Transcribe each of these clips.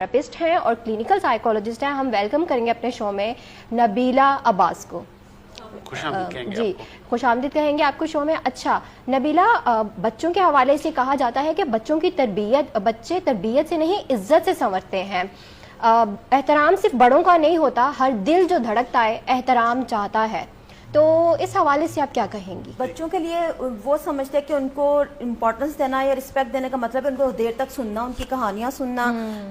Therapist हैं और clinical psychologist हैं। हम वेलकम करेंगे अपने शो में नबीला अब्बास को। जी, खुशामदीद कहेंगे आपको शो में। अच्छा नबीला, बच्चों के हवाले से कहा जाता है कि बच्चों की तरबियत, बच्चे तरबियत से नहीं इज्जत से संवरते हैं। एहतराम सिर्फ बड़ों का नहीं होता, हर दिल जो धड़कता है एहतराम चाहता है। तो इस हवाले से आप क्या कहेंगी? बच्चों के लिए वो समझते हैं कि उनको इम्पोर्टेंस देना या रिस्पेक्ट देने का मतलब है उनको देर तक सुनना, उनकी कहानियाँ सुनना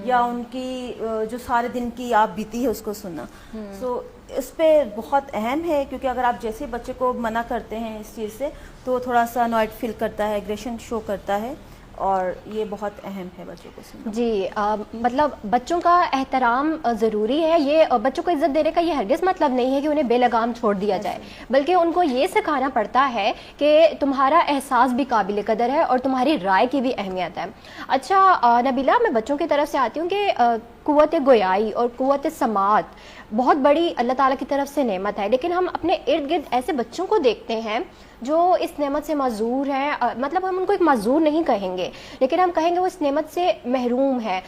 या उनकी जो सारे दिन की आप बीती है उसको सुनना। सो इस पे बहुत अहम है, क्योंकि अगर आप जैसे बच्चे को मना करते हैं इस चीज़ से तो थोड़ा सा अनॉयड फील करता है, एग्रेशन शो करता है, और ये बहुत अहम है बच्चों को सुनना। जी, मतलब बच्चों का एहतराम ज़रूरी है। ये बच्चों को इज़्ज़त देने का ये हरगिज़ मतलब नहीं है कि उन्हें बेलगाम छोड़ दिया जाए, बल्कि उनको ये सिखाना पड़ता है कि तुम्हारा एहसास भी काबिल कदर है और तुम्हारी राय की भी अहमियत है। अच्छा नबीला, मैं बच्चों की तरफ से आती हूँ कि कुव्वत गोयाई और कुव्वत समात बहुत बड़ी अल्लाह ताला की तरफ से नेमत है, लेकिन हम अपने इर्द गिर्द ऐसे बच्चों को देखते हैं जो इस नेमत से माजूर हैं। मतलब हम उनको एक माजूर नहीं कहेंगे, लेकिन हम कहेंगे वो इस नेमत से महरूम है।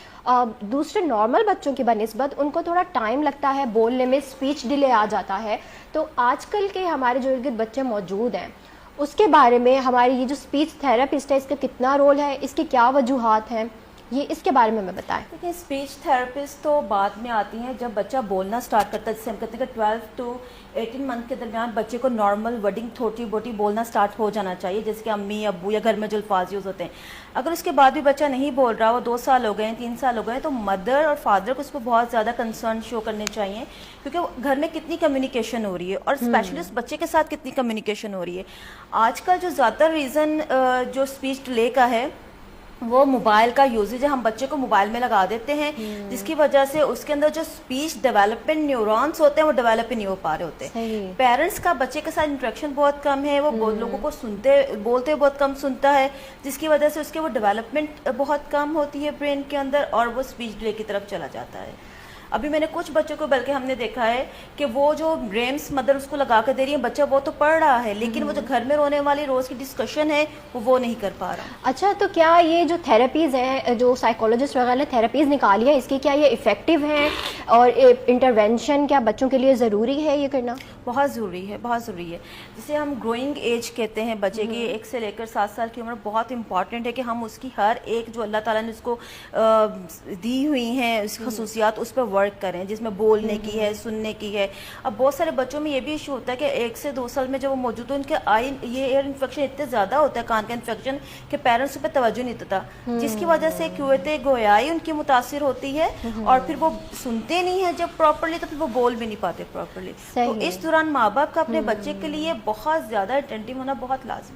दूसरे नॉर्मल बच्चों की बनिस्बत उनको थोड़ा टाइम लगता है बोलने में, स्पीच डिले आ जाता है। तो आजकल के हमारे जो इर्द गिर्द बच्चे मौजूद हैं उसके बारे में हमारी ये जो स्पीच थेरेपिस्ट है इसका कितना रोल है, इसकी क्या वजूहात हैं, ये इसके बारे में हमें बताएं। देखिए, स्पीच थेरेपिस्ट तो बाद में आती हैं जब बच्चा बोलना स्टार्ट करता है। जैसे हम कहते हैं कि 12 to 18 मंथ के दरमियान बच्चे को नॉर्मल वर्डिंग थोटी बोटी बोलना स्टार्ट हो जाना चाहिए, जैसे कि अम्मी अब्बू या घर में जो अल्फाज यूज़ होते हैं। अगर उसके बाद भी बच्चा नहीं बोल रहा, वो 2 साल हो गए हैं, 3 साल हो गए हैं, तो मदर और फादर को उस पर बहुत ज़्यादा कंसर्न शो करने चाहिए, क्योंकि घर में कितनी कम्युनिकेशन हो रही है और स्पेशली उस बच्चे के साथ कितनी कम्युनिकेशन हो रही है। आजकल जो ज़्यादातर रीज़न जो स्पीच डिले का है वो मोबाइल का यूजेज है। हम बच्चे को मोबाइल में लगा देते हैं, जिसकी वजह से उसके अंदर जो स्पीच डेवलपमेंट न्यूरॉन्स होते हैं वो डेवलप ही नहीं हो पा रहे होते। पेरेंट्स का बच्चे के साथ इंटरेक्शन बहुत कम है, वो लोगों को बोलते बहुत कम सुनता है, जिसकी वजह से उसके वो डेवलपमेंट बहुत कम होती है ब्रेन के अंदर और वो स्पीच डिले की तरफ चला जाता है। अभी मैंने कुछ बच्चों को बल्कि हमने देखा है कि वो जो रेम्स मदर उसको लगा कर दे रही है, बच्चा वो तो पढ़ रहा है लेकिन वो जो घर में रोने वाली रोज़ की डिस्कशन है वो नहीं कर पा रहा। अच्छा, तो क्या ये जो थेरेपीज़ हैं, जो साइकोलॉजिस्ट वगैरह ने थेरेपीज़ निकाली है, इसकी क्या ये इफ़ेक्टिव हैं और इंटरवेंशन क्या बच्चों के लिए ज़रूरी है ये करना? बहुत ज़रूरी है, बहुत ज़रूरी है। जिसे हम ग्रोइंग एज कहते हैं बच्चे की, 1 से लेकर 7 साल की उम्र बहुत इंपॉर्टेंट है कि हम उसकी हर एक जो अल्लाह ताला ने उसको दी हुई हैं उसकी खसूसियात उस पर वर्क करें, जिसमें बोलने की है, सुनने की है। अब बहुत सारे बच्चों में ये भी इशू होता है कि 1 से 2 साल में जब वो मौजूद हो उनके ये एयर इन्फेक्शन इतने ज़्यादा होता है, कान का इन्फेक्शन, कि पेरेंट्स पर तवज्जो नहीं देता, जिसकी वजह से कुव्वत गोयाई उनकी मुतासिर होती है और फिर वो सुनते नहीं है जब प्रॉपरली, तो फिर वो बोल भी नहीं पाते प्रॉपरली। तो इस दौरान माँ बाप का अपने बच्चे के लिए बहुत ज़्यादा अटेंटिव होना बहुत लाजमी।